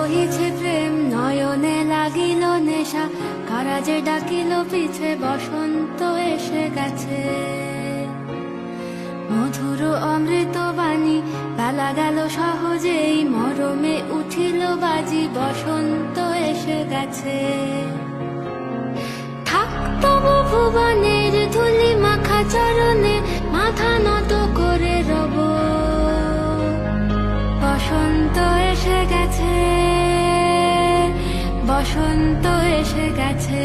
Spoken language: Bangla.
বহিছে প্রেম নয়নে লাগিল নেশা, কারা যে ডাকিল পিছে বসন্ত এসে গেছে। মধুর অমৃত বাণী বেলা গেল সহজেই, মরমে উঠিল বাজি বসন্ত এসে গেছে। থাক তবু ভুবনের ধুলি মাখা চরণে, মাথা নত করে রব। বসন্ত এসে গেছে, বসন্ত এসে গেছে।